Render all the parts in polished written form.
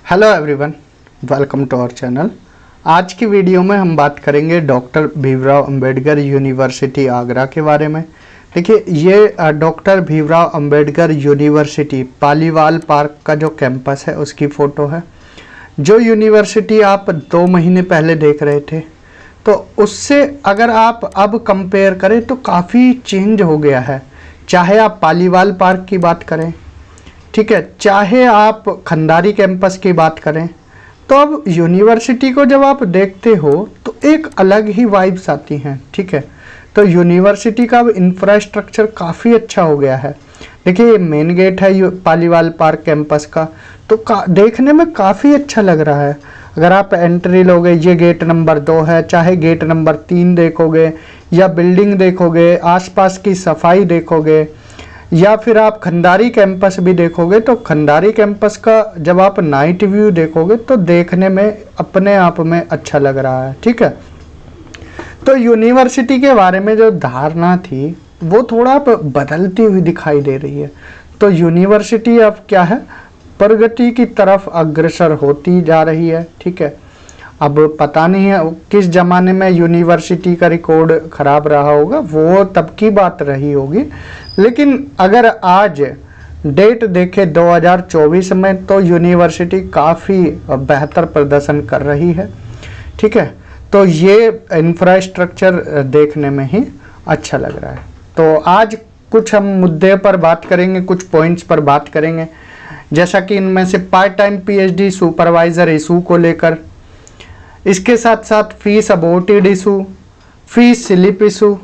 Hello everyone, welcome to our channel. आज की video में हम बात करेंगे डॉक्टर भीमराव अंबेडकर यूनिवर्सिटी आगरा के बारे में। देखिए, ये doctor Bhimrao Ambedkar university Paliwal park का जो कैंपस है उसकी फ़ोटो है। जो यूनिवर्सिटी आप 2 महीने पहले देख रहे थे, तो उससे अगर आप अब कंपेयर करें तो काफ़ी चेंज हो गया है। चाहे आप पालीवाल पार्क की बात करें, ठीक है, चाहे आप खंडारी कैंपस की बात करें, तो अब यूनिवर्सिटी को जब आप देखते हो तो एक अलग ही वाइब्स आती हैं। ठीक है, तो यूनिवर्सिटी का अब इंफ्रास्ट्रक्चर काफ़ी अच्छा हो गया है। देखिए, ये मेन गेट है पालीवाल पार्क कैंपस का, तो देखने में काफ़ी अच्छा लग रहा है। अगर आप एंट्री लोगे, ये गेट नंबर 2 है, चाहे गेट नंबर 3 देखोगे या बिल्डिंग देखोगे, आसपास की सफाई देखोगे, या फिर आप खंडारी कैंपस भी देखोगे, तो खंडारी कैंपस का जब आप नाइट व्यू देखोगे तो देखने में अपने आप में अच्छा लग रहा है। ठीक है, तो यूनिवर्सिटी के बारे में जो धारणा थी वो थोड़ा बदलती हुई दिखाई दे रही है। तो यूनिवर्सिटी अब क्या है, प्रगति की तरफ अग्रसर होती जा रही है। ठीक है, अब पता नहीं है किस ज़माने में यूनिवर्सिटी का रिकॉर्ड ख़राब रहा होगा, वो तब की बात रही होगी। लेकिन अगर आज डेट देखें 2024 में, तो यूनिवर्सिटी काफ़ी बेहतर प्रदर्शन कर रही है। ठीक है, तो ये इंफ्रास्ट्रक्चर देखने में ही अच्छा लग रहा है। तो आज कुछ हम मुद्दे पर बात करेंगे, कुछ पॉइंट्स पर बात करेंगे, जैसा कि इनमें से part time PhD supervisor issue को लेकर, इसके साथ साथ fees aborted issue, fees slip issue,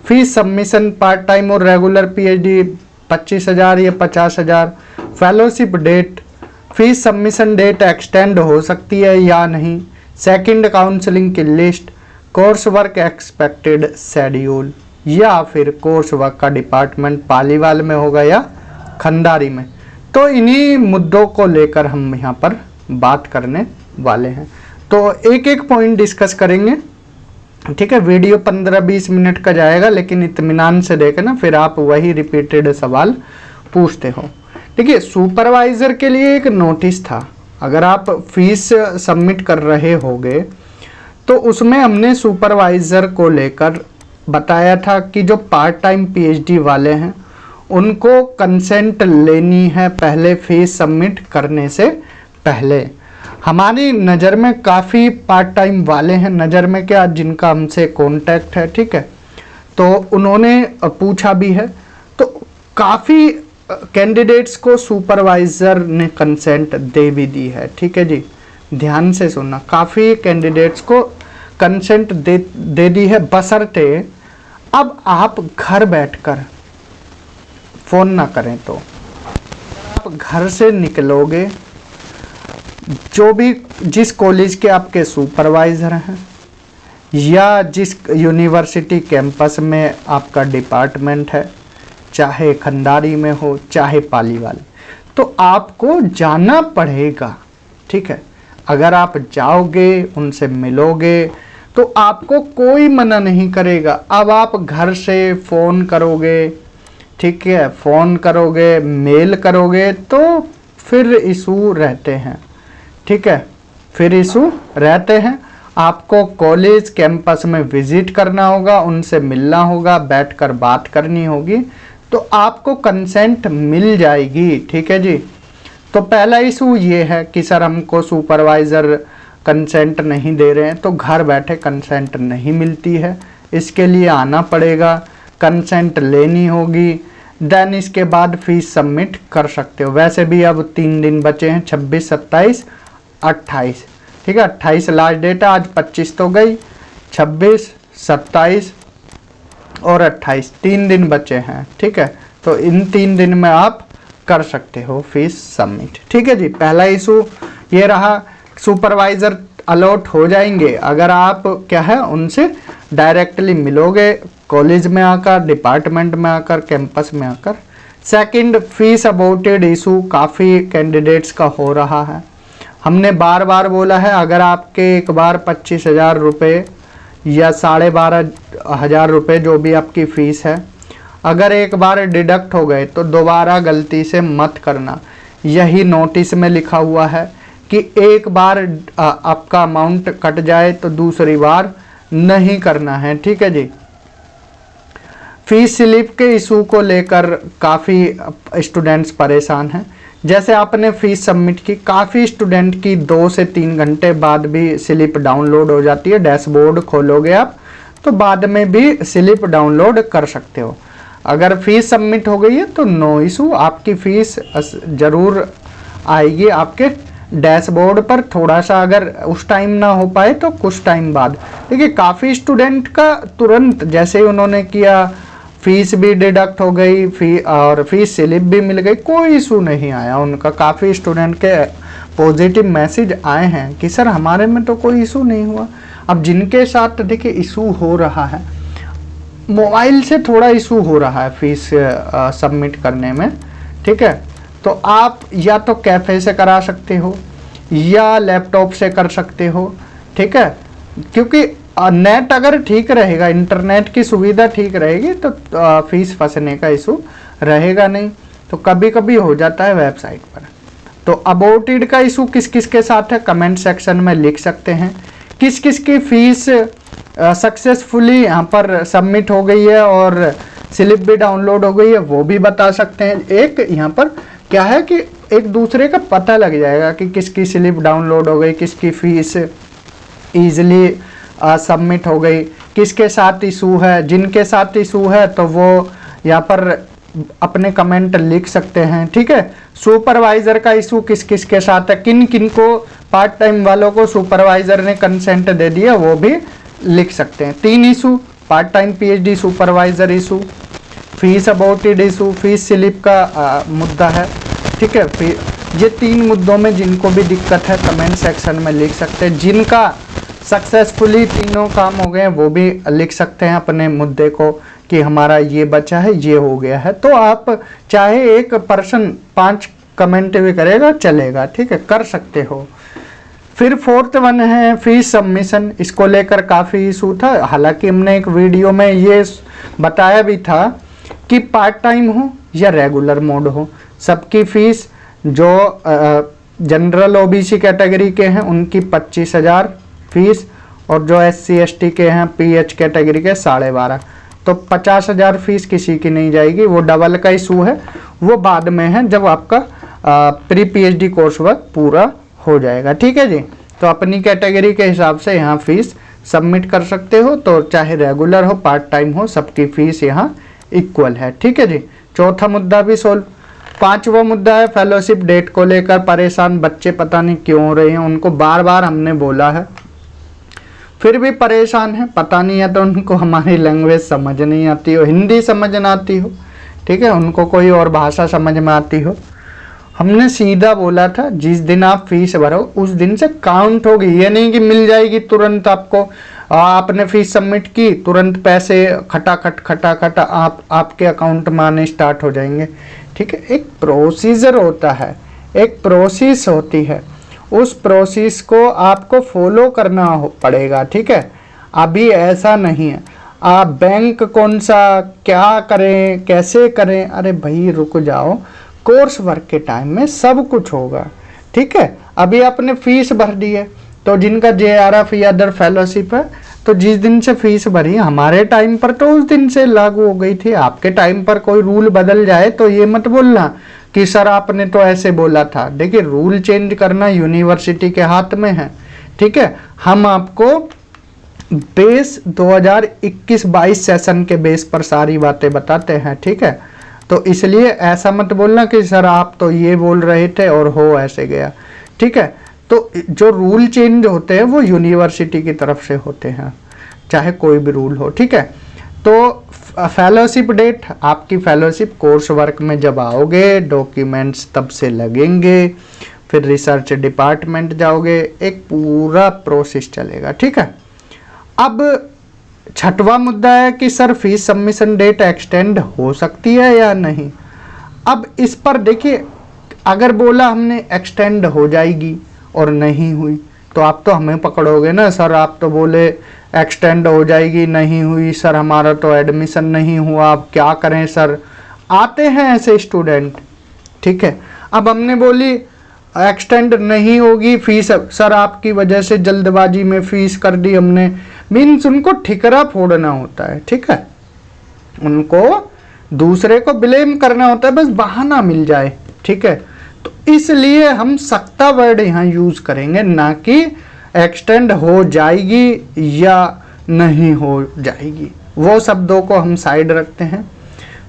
fees submission part time और रेगुलर पीएचडी 25,000 या 50,000, fellowship date, fees submission date extend हो सकती है या नहीं, सेकंड काउंसलिंग की list, course work expected schedule, या फिर कोर्स वर्क का डिपार्टमेंट पालीवाल में होगा या खंडारी में। तो इन्हीं मुद्दों को लेकर हम यहाँ पर बात करने वाले हैं। तो एक एक पॉइंट डिस्कस करेंगे। ठीक है, वीडियो 15-20 मिनट का जाएगा, लेकिन इत्मीनान से देखें ना, फिर आप वही रिपीटेड सवाल पूछते हो। देखिए, सुपरवाइज़र के लिए एक नोटिस था। अगर आप फीस सबमिट कर रहे होगे तो उसमें हमने सुपरवाइज़र को लेकर बताया था कि जो पार्ट टाइम पीएचडी वाले हैं उनको कंसेंट लेनी है पहले फीस सबमिट करने से पहले। हमारी नज़र में काफ़ी पार्ट टाइम वाले हैं, नज़र में क्या, जिनका हमसे कांटेक्ट है। ठीक है, तो उन्होंने पूछा भी है, तो काफ़ी कैंडिडेट्स को सुपरवाइज़र ने कंसेंट दे भी दी है। ठीक है जी, ध्यान से सुनना, काफ़ी कैंडिडेट्स को कंसेंट दे दी है, बशर्ते अब आप घर बैठकर फ़ोन ना करें। तो आप घर से निकलोगे, जो भी जिस कॉलेज के आपके सुपरवाइज़र हैं या जिस यूनिवर्सिटी कैंपस में आपका डिपार्टमेंट है, चाहे खंडारी में हो चाहे पालीवाल, तो आपको जाना पड़ेगा। ठीक है, अगर आप जाओगे, उनसे मिलोगे, तो आपको कोई मना नहीं करेगा। अब आप घर से फ़ोन करोगे, ठीक है, फ़ोन करोगे, मेल करोगे, तो फिर इशू रहते हैं। ठीक है, फिर इशू रहते हैं। आपको कॉलेज कैंपस में विजिट करना होगा, उनसे मिलना होगा, बैठकर बात करनी होगी, तो आपको कंसेंट मिल जाएगी। ठीक है जी, तो पहला इशू ये है कि सर हमको सुपरवाइज़र कंसेंट नहीं दे रहे हैं, तो घर बैठे कंसेंट नहीं मिलती है, इसके लिए आना पड़ेगा, कंसेंट लेनी होगी, देन इसके बाद फीस सबमिट कर सकते हो। वैसे भी अब 3 दिन बचे हैं, 26, 27, 28। ठीक है, 28 लास्ट डेट है, आज 25 तो गई, 26, 27 और 28, 3 दिन बचे हैं। ठीक है, तो इन 3 दिन में आप कर सकते हो फीस सबमिट। ठीक है जी, पहला इशू ये रहा। सुपरवाइज़र अलॉट हो जाएंगे अगर आप क्या है उनसे डायरेक्टली मिलोगे, कॉलेज में आकर, डिपार्टमेंट में आकर, कैंपस में आकर। सेकंड, फीस अबॉर्टेड इशू काफ़ी कैंडिडेट्स का हो रहा है। हमने बार बार बोला है, अगर आपके एक बार 25,000 रुपये या 12,500 रुपये जो भी आपकी फ़ीस है, अगर एक बार डिडक्ट हो गए तो दोबारा गलती से मत करना। यही नोटिस में लिखा हुआ है कि एक बार आपका अमाउंट कट जाए तो दूसरी बार नहीं करना है, ठीक है जी। फीस स्लिप के इशू को लेकर काफ़ी स्टूडेंट्स परेशान हैं। जैसे आपने फीस सबमिट की, काफ़ी स्टूडेंट की 2 से 3 घंटे बाद भी स्लिप डाउनलोड हो जाती है। डैशबोर्ड खोलोगे आप तो बाद में भी स्लिप डाउनलोड कर सकते हो। अगर फीस सबमिट हो गई है तो नो इशू, आपकी फ़ीस ज़रूर आएगी आपके डैशबोर्ड पर। थोड़ा सा अगर उस टाइम ना हो पाए तो कुछ टाइम बाद। देखिए काफ़ी स्टूडेंट का तुरंत जैसे ही उन्होंने किया फीस भी डिडक्ट हो गई, और फीस स्लिप भी मिल गई, कोई इशू नहीं आया उनका। काफ़ी स्टूडेंट के पॉजिटिव मैसेज आए हैं कि सर हमारे में तो कोई इशू नहीं हुआ। अब जिनके साथ देखिए इशू हो रहा है, मोबाइल से थोड़ा इशू हो रहा है फीस सबमिट करने में, ठीक है, तो आप या तो कैफ़े से करा सकते हो या लैपटॉप से कर सकते हो, ठीक है। क्योंकि नेट अगर ठीक रहेगा, इंटरनेट की सुविधा ठीक रहेगी तो फीस फंसने का इशू रहेगा नहीं। तो कभी कभी हो जाता है वेबसाइट पर। तो अबाउटेड का इशू किस किस के साथ है कमेंट सेक्शन में लिख सकते हैं। किस किस की फीस सक्सेसफुली यहाँ पर सबमिट हो गई है और स्लिप भी डाउनलोड हो गई है वो भी बता सकते हैं। एक यहाँ पर क्या है कि एक दूसरे का पता लग जाएगा कि किसकी स्लिप डाउनलोड हो गई, किसकी फीस ईजिली सबमिट हो गई, किसके साथ इशू है। जिनके साथ इशू है तो वो यहाँ पर अपने कमेंट लिख सकते हैं, ठीक है। सुपरवाइज़र का इशू किस किस के साथ है, किन किन को पार्ट टाइम वालों को सुपरवाइज़र ने कंसेंट दे दिया वो भी लिख सकते हैं। 3 issue, part time PhD supervisor issue, fees aborted issue, fees slip का मुद्दा है, ठीक है। ये 3 मुद्दों में जिनको भी दिक्कत है कमेंट सेक्शन में लिख सकते हैं। जिनका सक्सेसफुली तीनों काम हो गए वो भी लिख सकते हैं अपने मुद्दे को कि हमारा ये बचा है, ये हो गया है। तो आप चाहे एक पर्सन 5 कमेंट भी करेगा चलेगा, ठीक है, कर सकते हो। फिर 4th वन है फीस सबमिशन। इसको लेकर काफ़ी इशू था, हालांकि हमने एक वीडियो में ये बताया भी था कि पार्ट टाइम हो या रेगुलर मोड हो, सबकी फ़ीस जो जनरल ओबीसी कैटेगरी के हैं उनकी 25,000 फीस, और जो SC ST के हैं PH कैटेगरी के 12.5, तो 50,000 फीस किसी की नहीं जाएगी। वो डबल का इशू है, वो बाद में है जब आपका प्री PhD कोर्स वर्क पूरा हो जाएगा, ठीक है जी। तो अपनी कैटेगरी के हिसाब से यहाँ फीस सबमिट कर सकते हो, तो चाहे रेगुलर हो पार्ट टाइम हो सबकी फ़ीस यहाँ इक्वल है, ठीक है जी। चौथा मुद्दा भी सोल्व। 5वां मुद्दा है फेलोशिप डेट को लेकर परेशान बच्चे पता नहीं क्यों हो रहे हैं। उनको बार बार हमने बोला है फिर भी परेशान है, पता नहीं है तो उनको हमारी लैंग्वेज समझ नहीं आती हो, हिंदी समझ ना आती हो, ठीक है, उनको कोई और भाषा समझ में आती हो। हमने सीधा बोला था जिस दिन आप फीस भरो उस दिन से काउंट होगी, ये नहीं कि मिल जाएगी तुरंत आपको। आपने फीस सबमिट की तुरंत पैसे खटाखट आपके अकाउंट में आने स्टार्ट हो जाएंगे, ठीक है। एक प्रोसीजर होता है, एक प्रोसेस होती है, उस प्रोसेस को आपको फॉलो करना पड़ेगा, ठीक है। अभी ऐसा नहीं है आप बैंक कौन सा क्या करें कैसे करें, अरे भाई रुक जाओ, कोर्स वर्क के टाइम में सब कुछ होगा, ठीक है। अभी आपने फीस भर दी है तो जिनका JRF या अदर फेलोशिप है तो जिस दिन से फीस भरी, हमारे टाइम पर तो उस दिन से लागू हो गई थी। आपके टाइम पर कोई रूल बदल जाए तो ये मत बोलना कि सर आपने तो ऐसे बोला था। देखिए रूल चेंज करना यूनिवर्सिटी के हाथ में है, ठीक है। हम आपको बेस 2021-22 सेशन के बेस पर सारी बातें बताते हैं, ठीक है। तो इसलिए ऐसा मत बोलना कि सर आप तो ये बोल रहे थे और हो ऐसे गया, ठीक है। तो जो रूल चेंज होते हैं वो यूनिवर्सिटी की तरफ से होते हैं, चाहे कोई भी रूल हो, ठीक है। तो फेलोशिप डेट, आपकी फेलोशिप कोर्स वर्क में जब आओगे डॉक्यूमेंट्स तब से लगेंगे, फिर रिसर्च डिपार्टमेंट जाओगे, एक पूरा प्रोसेस चलेगा, ठीक है। अब 6वां मुद्दा है कि sir fees submission date extend हो सकती है या नहीं। अब इस पर देखिए अगर बोला हमने एक्सटेंड हो जाएगी और नहीं हुई तो आप तो हमें पकड़ोगे ना, सर आप तो बोले एक्सटेंड हो जाएगी नहीं हुई, सर हमारा तो एडमिशन नहीं हुआ, अब क्या करें सर। आते हैं ऐसे स्टूडेंट, ठीक है। अब हमने बोली एक्सटेंड नहीं होगी फीस, सर आपकी वजह से जल्दबाजी में फीस कर दी हमने, मीन्स उनको ठिकरा फोड़ना होता है, ठीक है, उनको दूसरे को ब्लेम करना होता है, बस बहाना मिल जाए, ठीक है। तो इसलिए हम सख्ता वर्ड यहाँ यूज करेंगे, ना कि एक्सटेंड हो जाएगी या नहीं हो जाएगी, वो शब्दों को हम साइड रखते हैं।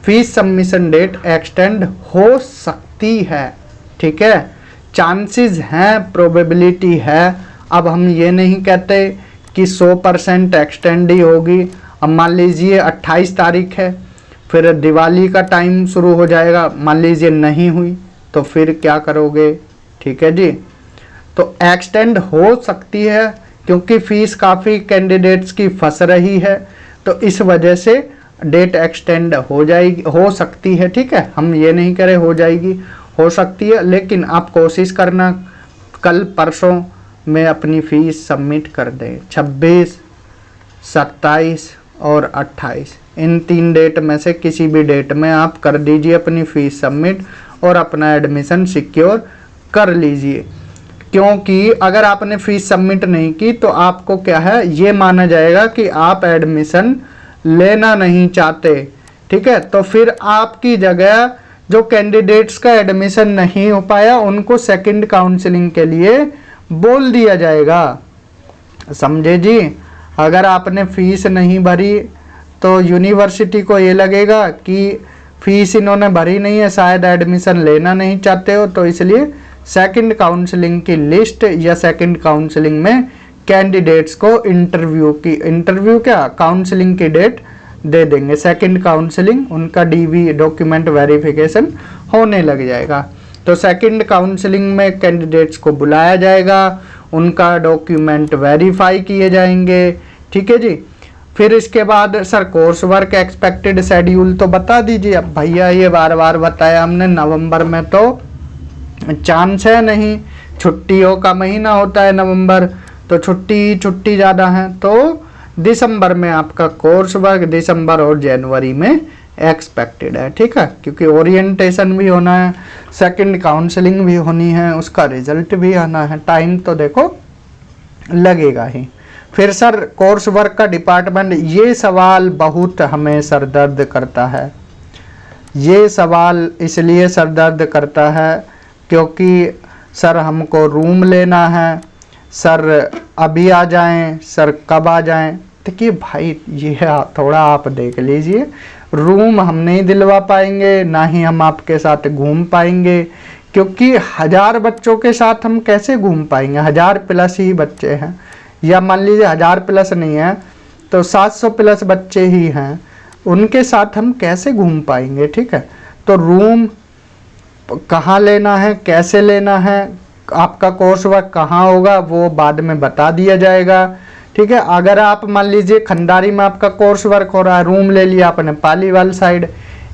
फीस सबमिशन डेट एक्सटेंड हो सकती है, ठीक है, चांसेस हैं, प्रोबेबिलिटी है। अब हम ये नहीं कहते कि 100% एक्सटेंड ही होगी। अब मान लीजिए 28 तारीख है, फिर दिवाली का टाइम शुरू हो जाएगा, मान लीजिए नहीं हुई, तो फिर क्या करोगे, ठीक है जी। तो एक्सटेंड हो सकती है क्योंकि फीस काफ़ी कैंडिडेट्स की फंस रही है, तो इस वजह से डेट एक्सटेंड हो जाएगी, हो सकती है, ठीक है, हम ये नहीं कह रहे हो जाएगी, हो सकती है, लेकिन आप कोशिश करना कल परसों में अपनी फ़ीस सबमिट कर दें। 26, 27 और 28 इन 3 डेट में से किसी भी डेट में आप कर दीजिए अपनी फ़ीस सबमिट और अपना एडमिशन सिक्योर कर लीजिए। क्योंकि अगर आपने फ़ीस सबमिट नहीं की तो आपको क्या है, ये माना जाएगा कि आप एडमिशन लेना नहीं चाहते, ठीक है। तो फिर आपकी जगह जो कैंडिडेट्स का एडमिशन नहीं हो पाया उनको सेकंड काउंसलिंग के लिए बोल दिया जाएगा, समझे जी। अगर आपने फीस नहीं भरी तो यूनिवर्सिटी को ये लगेगा कि फीस इन्होंने भरी नहीं है, शायद एडमिशन लेना नहीं चाहते हो, तो इसलिए सेकंड काउंसलिंग की लिस्ट या सेकंड काउंसलिंग में कैंडिडेट्स को इंटरव्यू क्या काउंसलिंग की डेट दे देंगे। सेकंड काउंसलिंग उनका डीवी डॉक्यूमेंट वेरिफिकेशन होने लग जाएगा, तो सेकंड काउंसलिंग में कैंडिडेट्स को बुलाया जाएगा, उनका डॉक्यूमेंट वेरीफाई किए जाएंगे, ठीक है जी। फिर इसके बाद sir course work expected schedule तो बता दीजिए। अब भैया ये बार बार बताया हमने, नवंबर में तो चांस है नहीं, छुट्टियों का महीना होता है नवंबर, तो छुट्टी ज़्यादा है, तो दिसंबर में आपका कोर्स वर्क दिसंबर और जनवरी में एक्सपेक्टेड है, ठीक है, क्योंकि ओरिएंटेशन भी होना है, सेकंड काउंसलिंग भी होनी है, उसका रिजल्ट भी आना है, टाइम तो देखो लगेगा ही। फिर सर कोर्स वर्क का डिपार्टमेंट, ये सवाल बहुत हमें सरदर्द करता है। ये सवाल इसलिए सरदर्द करता है क्योंकि सर हमको रूम लेना है, सर अभी आ जाएं, सर कब आ जाएं। देखिए भाई ये थोड़ा आप देख लीजिए, रूम हम नहीं दिलवा पाएंगे, ना ही हम आपके साथ घूम पाएंगे, क्योंकि 1000 बच्चों के साथ हम कैसे घूम पाएंगे, 1000 प्लस ही बच्चे हैं, या मान लीजिए 1000 प्लस नहीं है तो 700 प्लस बच्चे ही हैं, उनके साथ हम कैसे घूम पाएंगे, ठीक है। तो रूम कहाँ लेना है, कैसे लेना है, आपका कोर्स वर्क कहाँ होगा वो बाद में बता दिया जाएगा, ठीक है। अगर आप मान लीजिए खंडारी में आपका कोर्स वर्क हो रहा है, रूम ले लिया आपने पालीवाल साइड,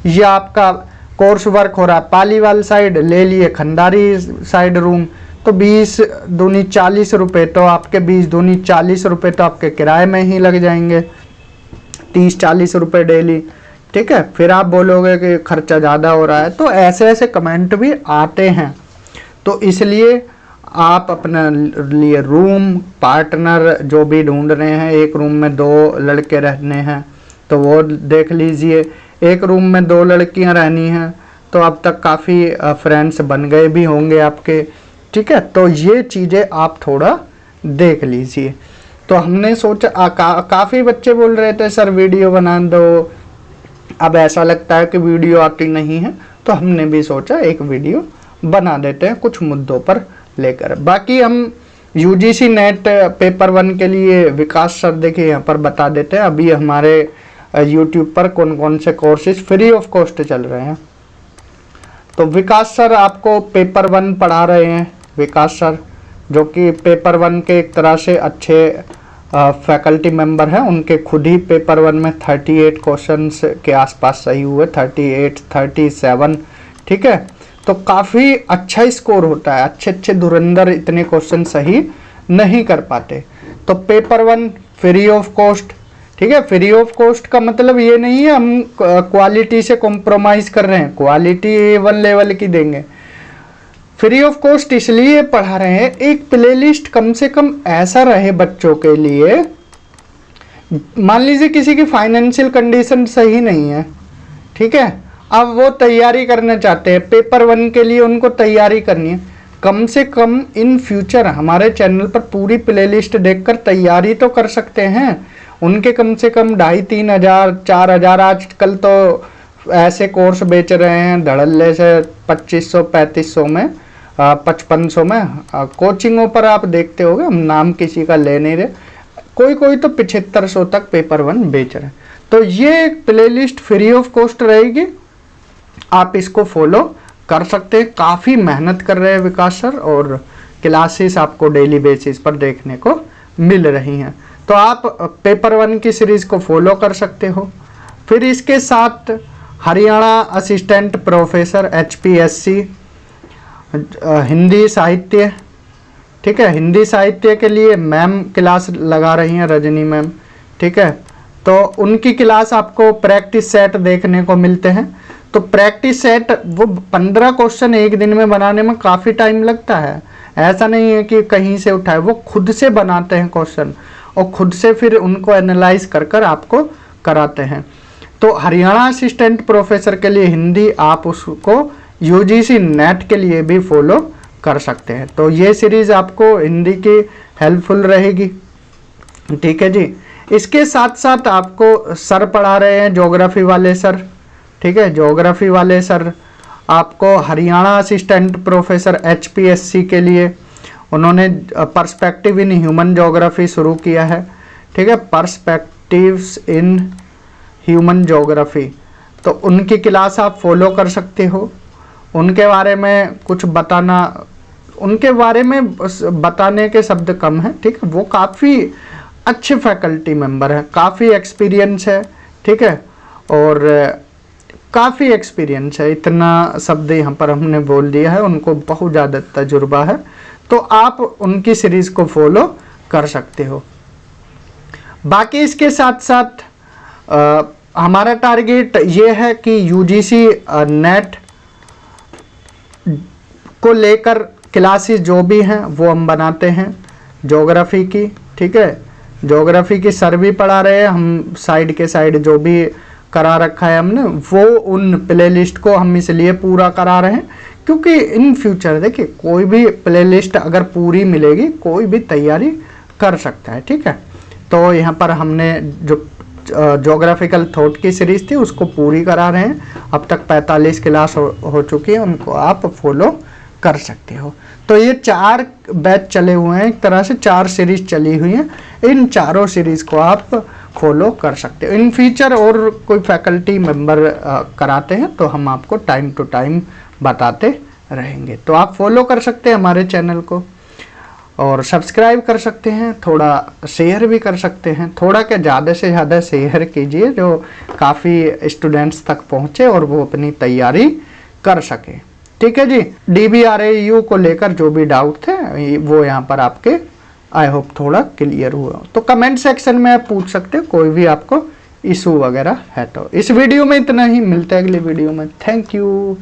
या आपका कोर्स वर्क हो रहा है पालीवाल साइड, ले लिए खंडारी साइड रूम, तो 20 दूनी 40 रुपये, तो आपके 20 दूनी 40 रुपये तो आपके किराए में ही लग जाएंगे, 30-40 रुपये डेली, ठीक है। फिर आप बोलोगे कि खर्चा ज़्यादा हो रहा है, तो ऐसे ऐसे कमेंट भी आते हैं, तो इसलिए आप अपने लिए रूम पार्टनर जो भी ढूंढ रहे हैं, एक रूम में 2 लड़के रहने हैं तो वो देख लीजिए, एक रूम में 2 लड़कियां रहनी हैं तो अब तक काफ़ी फ्रेंड्स बन गए भी होंगे आपके, ठीक है। तो ये चीज़ें आप थोड़ा देख लीजिए। तो हमने सोचा काफ़ी बच्चे बोल रहे थे सर वीडियो बना दो, अब ऐसा लगता है कि वीडियो आती नहीं है, तो हमने भी सोचा एक वीडियो बना देते हैं कुछ मुद्दों पर लेकर। बाकी हम यूजीसी नेट पेपर 1 के लिए विकास सर देखिए यहाँ पर बता देते हैं, अभी हमारे यूट्यूब पर कौन कौन से कोर्सेज फ्री ऑफ कॉस्ट चल रहे हैं। तो विकास सर आपको पेपर 1 पढ़ा रहे हैं, विकास सर जो कि पेपर 1 के एक तरह से अच्छे फैकल्टी मेंबर हैं, उनके खुद ही पेपर 1 में 38 क्वेश्चंस के आसपास सही हुए, 38, 37, ठीक है। तो काफ़ी अच्छा स्कोर होता है, अच्छे धुरंधर इतने क्वेश्चन सही नहीं कर पाते। तो पेपर 1 फ्री ऑफ कॉस्ट, ठीक है। फ्री ऑफ कॉस्ट का मतलब ये नहीं है हम क्वालिटी से कॉम्प्रोमाइज़ कर रहे हैं, क्वालिटी A1 लेवल की देंगे, फ्री ऑफ कॉस्ट इसलिए पढ़ा रहे हैं, एक प्लेलिस्ट कम से कम ऐसा रहे बच्चों के लिए। मान लीजिए किसी की फाइनेंशियल कंडीशन सही नहीं है, ठीक है, अब वो तैयारी करना चाहते हैं, पेपर 1 के लिए उनको तैयारी करनी है, कम से कम इन फ्यूचर हमारे चैनल पर पूरी प्लेलिस्ट देखकर तैयारी तो कर सकते हैं। उनके कम से कम 2,500-3 हज़ार 4 हज़ार, आजकल तो ऐसे कोर्स बेच रहे हैं धड़ल्ले से 2500-3500 में, 5500 में। कोचिंगों पर आप देखते होंगे, हम नाम किसी का ले नहीं रहे, कोई तो 7500 तक पेपर 1 बेच रहे हैं। तो ये प्लेलिस्ट फ्री ऑफ कॉस्ट रहेगी, आप इसको फॉलो कर सकते हैं। काफ़ी मेहनत कर रहे हैं विकास सर, और क्लासेस आपको डेली बेसिस पर देखने को मिल रही हैं। तो आप पेपर 1 की सीरीज़ को फॉलो कर सकते हो। फिर इसके साथ Haryana assistant professor HPSC Hindi साहित्य, ठीक है, हिंदी साहित्य के लिए मैम क्लास लगा रही हैं, रजनी मैम, ठीक है। तो उनकी क्लास आपको प्रैक्टिस सेट देखने को मिलते हैं। तो प्रैक्टिस सेट वो 15 क्वेश्चन एक दिन में बनाने में काफ़ी टाइम लगता है, ऐसा नहीं है कि कहीं से उठाए, वो खुद से बनाते हैं क्वेश्चन और खुद से फिर उनको एनालाइज कर कर आपको कराते हैं। तो हरियाणा असिस्टेंट प्रोफेसर के लिए हिंदी आप उसको UGC नेट के लिए भी फॉलो कर सकते हैं। तो ये सीरीज़ आपको हिंदी की हेल्पफुल रहेगी, ठीक है जी। इसके साथ साथ आपको सर पढ़ा रहे हैं ज्योग्राफी वाले सर, ठीक है, ज्योग्राफी वाले सर आपको हरियाणा असिस्टेंट प्रोफेसर HPSC के लिए उन्होंने पर्सपेक्टिव इन ह्यूमन ज्योग्राफी शुरू किया है, ठीक है, पर्सपेक्टिव्स इन ह्यूमन ज्योग्राफी। तो उनकी क्लास आप फॉलो कर सकते हो। उनके बारे में कुछ बताना, उनके बारे में बताने के शब्द कम हैं, ठीक है, वो काफ़ी अच्छे फैकल्टी मेंबर हैं, काफ़ी एक्सपीरियंस है, ठीक है, और काफ़ी एक्सपीरियंस है, इतना शब्द यहाँ पर हमने बोल दिया है, उनको बहुत ज़्यादा तजुर्बा है। तो आप उनकी सीरीज़ को फॉलो कर सकते हो। बाकी इसके साथ साथ हमारा टारगेट ये है कि UGC नेट को लेकर क्लासेस जो भी हैं वो हम बनाते हैं ज्योग्राफी की, ठीक है, ज्योग्राफी की सर भी पढ़ा रहे हैं, हम साइड के साइड जो भी करा रखा है हमने वो उन प्लेलिस्ट को हम इसलिए पूरा करा रहे हैं क्योंकि इन फ्यूचर देखिए कोई भी प्लेलिस्ट अगर पूरी मिलेगी कोई भी तैयारी कर सकता है, ठीक है। तो यहाँ पर हमने जो ज्योग्राफिकल थॉट की सीरीज़ थी उसको पूरी करा रहे हैं, अब तक 45 क्लास हो चुकी है, उनको आप फॉलो कर सकते हो। तो ये 4 बैच चले हुए हैं, एक तरह से 4 सीरीज चली हुई हैं, इन चारों सीरीज़ को आप फॉलो कर सकते हो। इन फ्यूचर और कोई फैकल्टी मेंबर कराते हैं तो हम आपको टाइम टू टाइम बताते रहेंगे। तो आप फॉलो कर सकते हैं हमारे चैनल को और सब्सक्राइब कर सकते हैं, थोड़ा शेयर भी कर सकते हैं, थोड़ा क्या ज़्यादा से ज़्यादा शेयर कीजिए जो काफ़ी स्टूडेंट्स तक पहुँचे और वो अपनी तैयारी कर सके, ठीक है जी। DBRAU को लेकर जो भी डाउट थे वो यहाँ पर आपके आई होप थोड़ा क्लियर हुआ। तो कमेंट सेक्शन में आप पूछ सकते हो कोई भी आपको इशू वगैरह है तो। इस वीडियो में इतना ही, मिलते हैं अगले वीडियो में। Thank you.